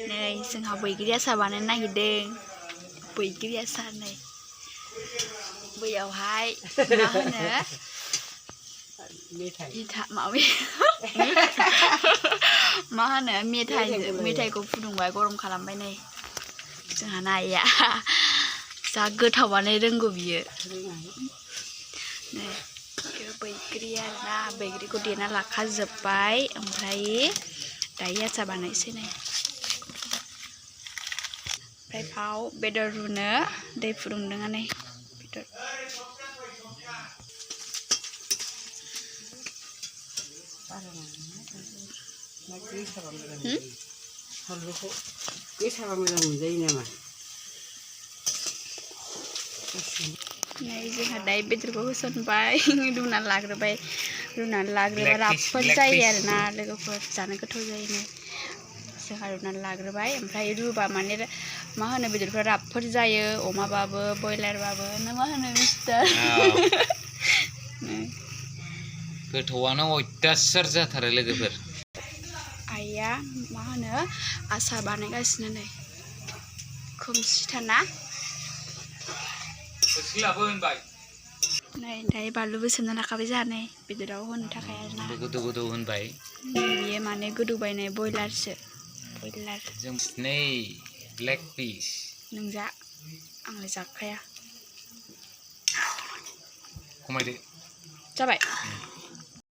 नै जोंहा बैग्रि आसार बानायनो नागिरदों बैग्रि आसार नै बैयावहाय मा होनो मा होनो मेथाइखौ फुदुंबाय गरम खालामबाय नै जोंहा नाया जा गोथावानो रोंगौ बियो नै बैग्रि आरोना बैग्रिखौ देना लाखाजोब्बाय ओमफ्राय दायो आसार बानायसै नै ओमफ्राय बाव बेदर रुनो दै फुदुंदों नै बेदर नै जोंहा दायो बेदरखौ होसनबाय रुनानै लाग्रोबा राफोद जायो आरोना लोगोफोर जानो गोथाव जायो नै जोंहा रुनानै लाग्रोबाय ओमफ्राय रुबा माने मा होनो बेदरफ्रा राफोद जायो अमाबाबो बयलारबाबो ना मा होनो मिस्टार गोथावानो अयथासार जाथारो लोगोफोर आइया मा होनो आसार बानायगासिनो नै खोमसिथारना नै दायो बानलुबो सोमना लाखाबाय जोंहा नै बेदराव होनो थाखाय आरोना गोदौ होनबाय बेयो माने गोदौबाय नै बयलारसो जों नै ब्लेक पिस नों जा आंलाय जाखाया खमायदो जाबाय